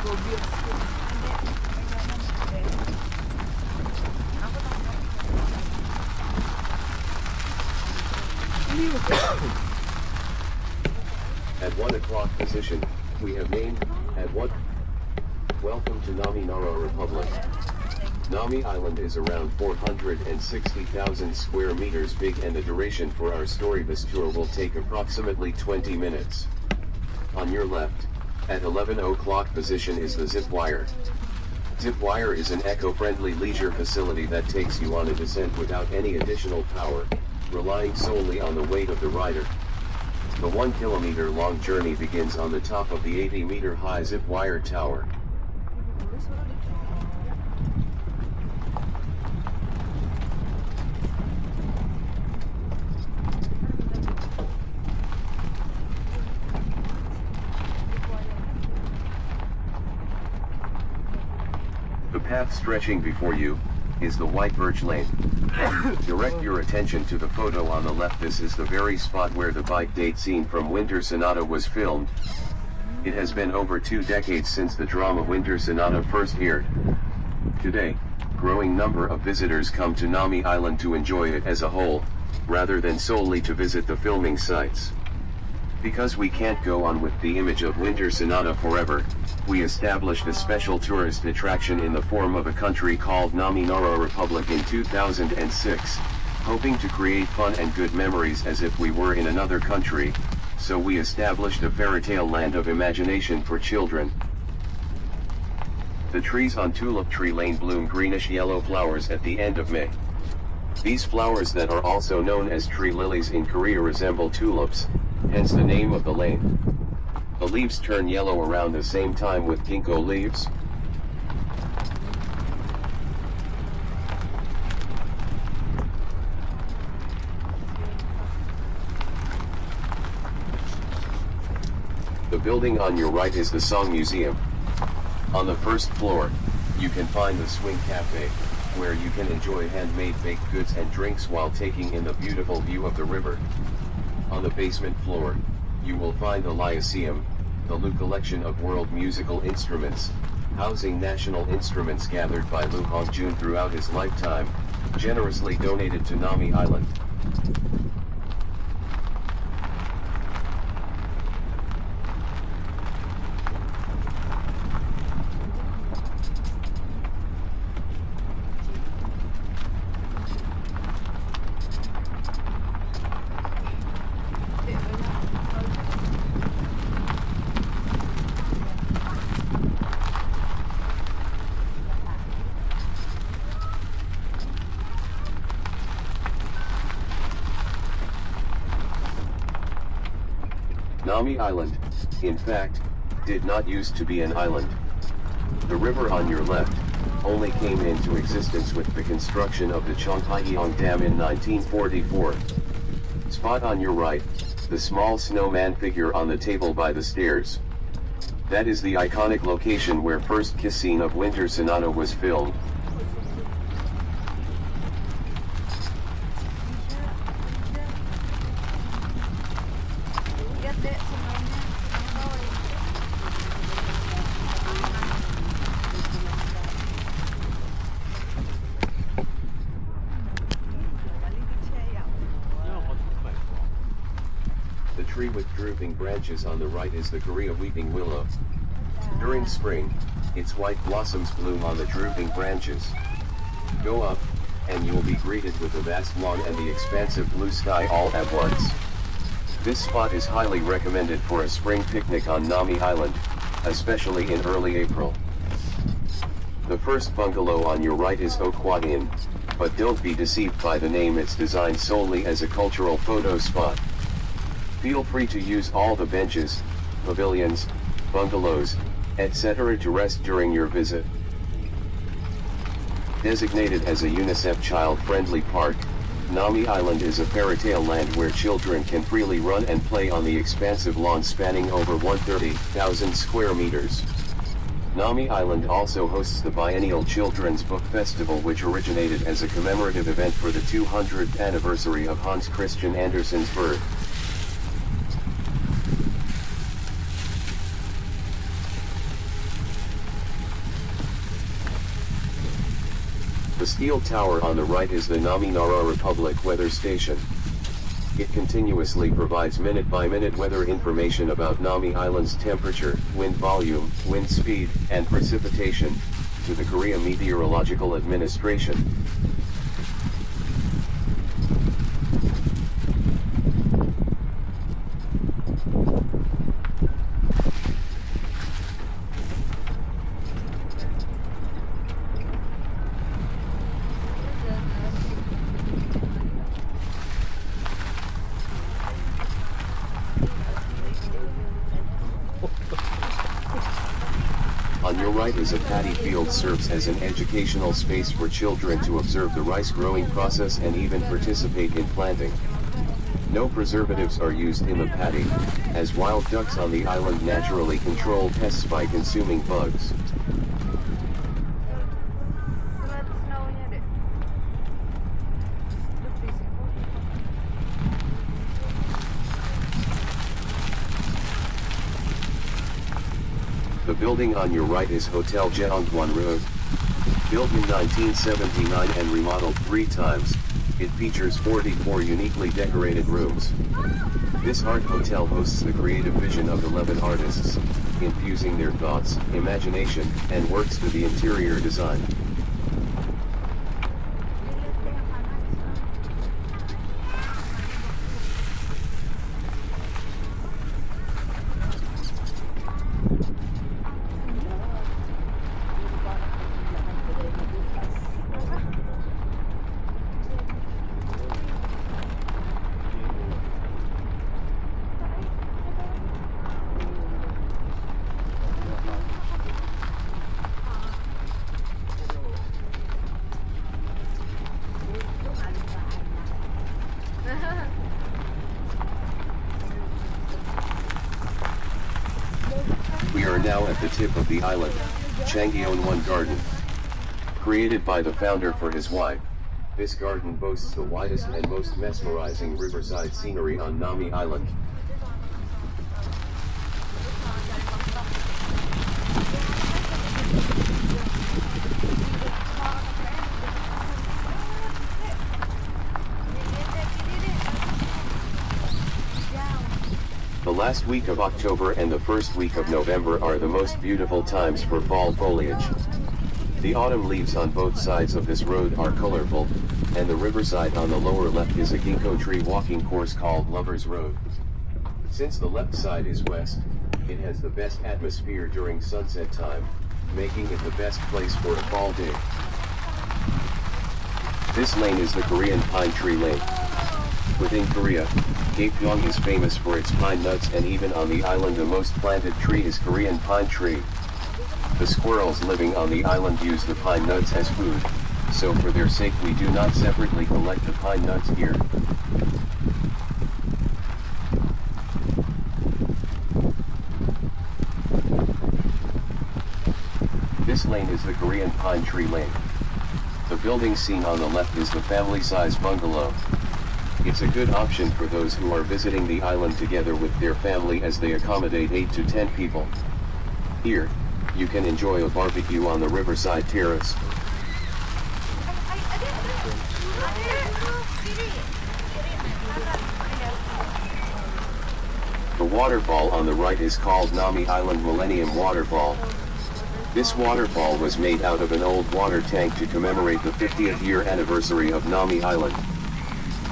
At 1 o'clock position, we have named, at what? Welcome to Nami Republic. Nami Island is around 460,000 square meters big, and the duration for our story this tour will take approximately 20 minutes. On your left, at 11 o'clock position is the zip wire. Zip wire is an eco-friendly leisure facility that takes you on a descent without any additional power, relying solely on the weight of the rider. The 1 kilometer long journey begins on the top of the 80-meter high zip wire tower. The path stretching before you is the white birch lane. Direct your attention to the photo on the left. This is the very spot where the bike date scene from Winter Sonata was filmed. It has been over 2 decades since the drama Winter Sonata first aired. Today, growing number of visitors come to Nami Island to enjoy it as a whole, rather than solely to visit the filming sites. Because we can't go on with the image of Winter Sonata forever, we established a special tourist attraction in the form of a country called Nami Republic in 2006, hoping to create fun and good memories as if we were in another country, so we established a fairytale land of imagination for children. The trees on Tulip Tree Lane bloom greenish-yellow flowers at the end of May. These flowers that are also known as tree lilies in Korea resemble tulips, hence the name of the lane. The leaves turn yellow around the same time with ginkgo leaves. The building on your right is the Song Museum. On the first floor, you can find the Swing Cafe, where you can enjoy handmade baked goods and drinks while taking in the beautiful view of the river. On the basement floor, you will find the Lyceum, the Lu collection of world musical instruments, housing national instruments gathered by Lu Hongjun throughout his lifetime, generously donated to Nami Island. Nami Island, in fact, did not used to be an island. The river on your left only came into existence with the construction of the Chonghaeyeong Dam in 1944. Spot on your right, the small snowman figure on the table by the stairs. That is the iconic location where first kiss scene of Winter Sonata was filmed. The tree with drooping branches on the right is the Korea weeping willow. During spring, its white blossoms bloom on the drooping branches. Go up, and you'll be greeted with the vast lawn and the expansive blue sky all at once. This spot is highly recommended for a spring picnic on Nami Island, especially in early April. The first bungalow on your right is Okwat Inn, but don't be deceived by the name. It's designed solely as a cultural photo spot. Feel free to use all the benches, pavilions, bungalows, etc. to rest during your visit. Designated as a UNICEF child-friendly park, Nami Island is a fairytale land where children can freely run and play on the expansive lawn spanning over 130,000 square meters. Nami Island also hosts the biennial Children's Book Festival, which originated as a commemorative event for the 200th anniversary of Hans Christian Andersen's birth. The steel tower on the right is the Nami Republic weather station. It continuously provides minute-by-minute weather information about Nami Island's temperature, wind volume, wind speed, and precipitation, to the Korea Meteorological Administration. On your right is a paddy field, serves as an educational space for children to observe the rice growing process and even participate in planting. No preservatives are used in the paddy, as wild ducks on the island naturally control pests by consuming bugs. The building on your right is Hotel Jeongwon Road. Built in 1979 and remodeled 3 times, it features 44 uniquely decorated rooms. This art hotel hosts the creative vision of 11 artists, infusing their thoughts, imagination, and works to the interior design. We are now at the tip of the island, Changyeonwon Garden. Created by the founder for his wife, this garden boasts the widest and most mesmerizing riverside scenery on Nami Island. The last week of October and the first week of November are the most beautiful times for fall foliage. The autumn leaves on both sides of this road are colorful, and the riverside on the lower left is a ginkgo tree walking course called Lover's Road. Since the left side is west, it has the best atmosphere during sunset time, making it the best place for a fall day. This lane is the Korean Pine Tree Lane. Within Korea, Gapyeong is famous for its pine nuts, and even on the island the most planted tree is Korean pine tree. The squirrels living on the island use the pine nuts as food, so for their sake we do not separately collect the pine nuts here. This lane is the Korean Pine Tree Lane. The building seen on the left is the family-size bungalow. It's a good option for those who are visiting the island together with their family, as they accommodate 8 to 10 people. Here, you can enjoy a barbecue on the riverside terrace. The waterfall on the right is called Nami Island Millennium Waterfall. This waterfall was made out of an old water tank to commemorate the 50th year anniversary of Nami Island.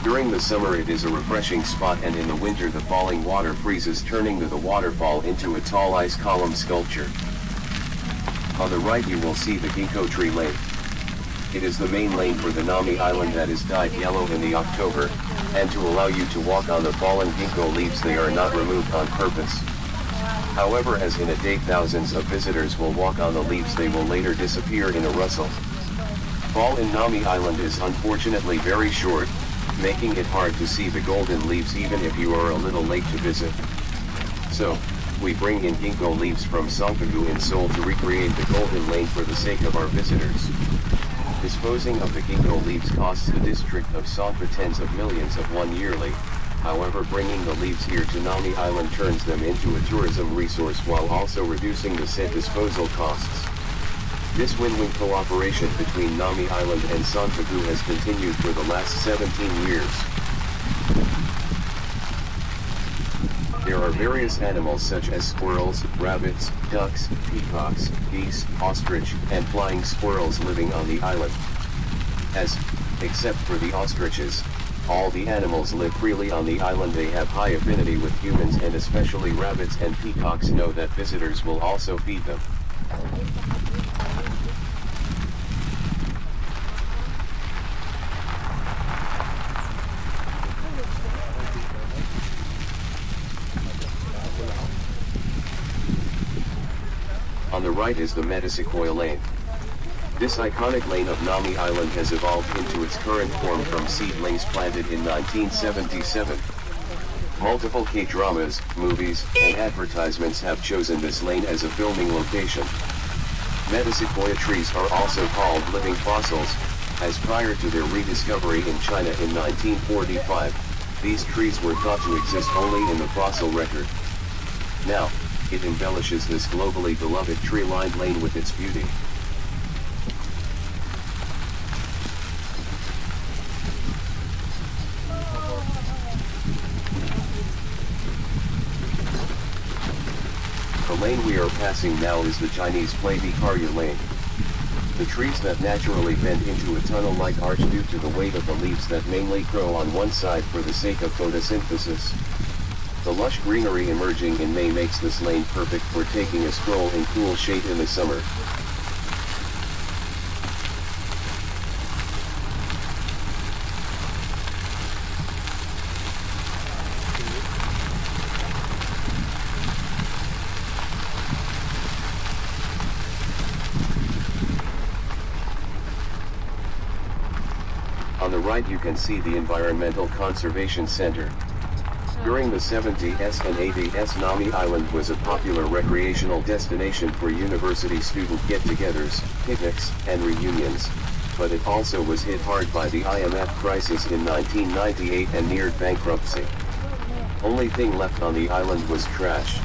During the summer it is a refreshing spot, and in the winter the falling water freezes, turning the waterfall into a tall ice column sculpture. On the right you will see the ginkgo tree lane. It is the main lane for the Nami Island that is dyed yellow in the October, and to allow you to walk on the fallen ginkgo leaves. They are not removed on purpose. However, as in a day thousands of visitors will walk on the leaves, they will later disappear in a rustle. Fall in Nami Island is unfortunately very short, making it hard to see the golden leaves even if you are a little late to visit. So, we bring in ginkgo leaves from Songpagu in Seoul to recreate the golden lane for the sake of our visitors. Disposing of the ginkgo leaves costs the district of Songpa tens of millions of won yearly. However, bringing the leaves here to Nami Island turns them into a tourism resource while also reducing the said disposal costs. This win-win cooperation between Nami Island and Sankaku has continued for the last 17 years. There are various animals such as squirrels, rabbits, ducks, peacocks, geese, ostrich, and flying squirrels living on the island. Except for the ostriches, all the animals live freely on the island. They have high affinity with humans, and especially rabbits and peacocks know that visitors will also feed them. On the right is the Metasequoia Lane. This iconic lane of Nami Island has evolved into its current form from seedlings planted in 1977. Multiple K-dramas, movies, and advertisements have chosen this lane as a filming location. Metasequoia trees are also called living fossils, as prior to their rediscovery in China in 1945, these trees were thought to exist only in the fossil record. Now, it embellishes this globally beloved tree-lined lane with its beauty. The lane we are passing now is the Chinese Play-Vicaria lane. The trees that naturally bend into a tunnel-like arch due to the weight of the leaves that mainly grow on one side for the sake of photosynthesis. The lush greenery emerging in May makes this lane perfect for taking a stroll in cool shade in the summer. On the right you can see the Environmental Conservation Center. During the 70s and 80s, Nami Island was a popular recreational destination for university student get-togethers, picnics, and reunions, but it also was hit hard by the IMF crisis in 1998 and neared bankruptcy. Only thing left on the island was trash.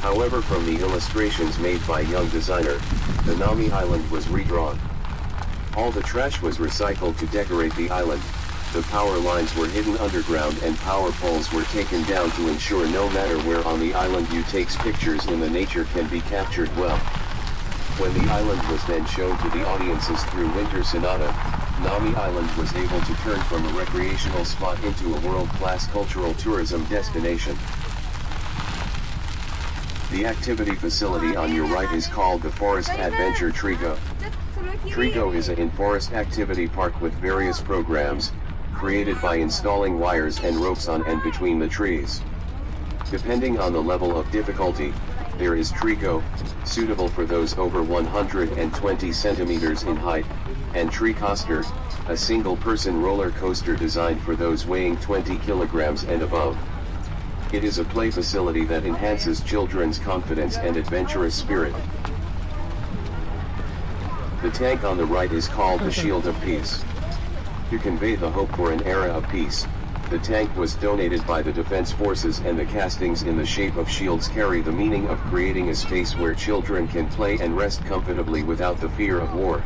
However, from the illustrations made by young designer, the Nami Island was redrawn. All the trash was recycled to decorate the island. The power lines were hidden underground and power poles were taken down to ensure no matter where on the island you takes pictures in the nature can be captured well. When the island was then shown to the audiences through Winter Sonata, Nami Island was able to turn from a recreational spot into a world-class cultural tourism destination. The activity facility on your right is called the Forest Adventure Trigo. Trigo is an in-forest activity park with various programs, created by installing wires and ropes on and between the trees. Depending on the level of difficulty, there is Trigo, suitable for those over 120 centimeters in height, and Tree Coaster, a single-person roller coaster designed for those weighing 20 kilograms and above. It is a play facility that enhances children's confidence and adventurous spirit. The tank on the right is called the Shield of Peace. To convey the hope for an era of peace, the tank was donated by the Defense Forces, and the castings in the shape of shields carry the meaning of creating a space where children can play and rest comfortably without the fear of war.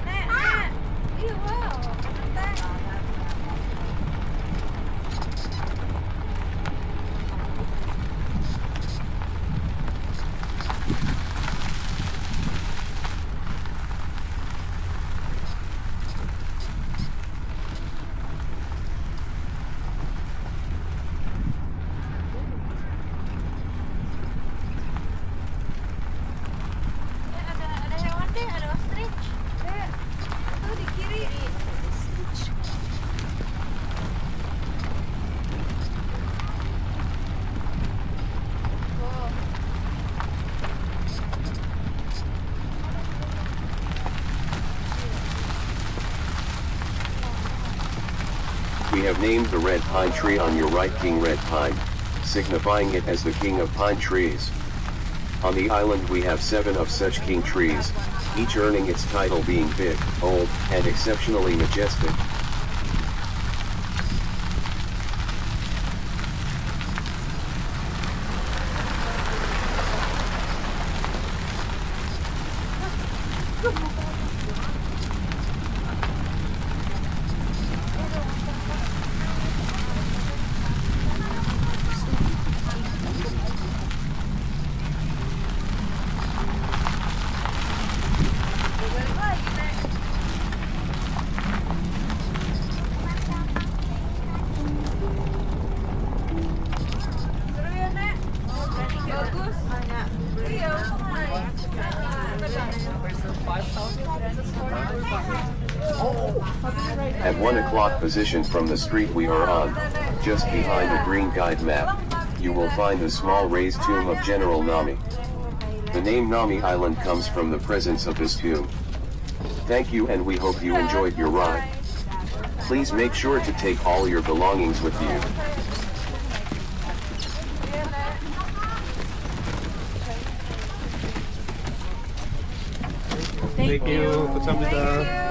We have named the red pine tree on your right King Red Pine, signifying it as the king of pine trees. On the island we have 7 of such king trees, each earning its title being big, old, and exceptionally majestic. At 1 o'clock position from the street we are on, just behind the green guide map, you will find the small raised tomb of General Nami. The name Nami Island comes from the presence of this tomb. Thank you, and we hope you enjoyed your ride. Please make sure to take all your belongings with you. Thank you. 감사합니다.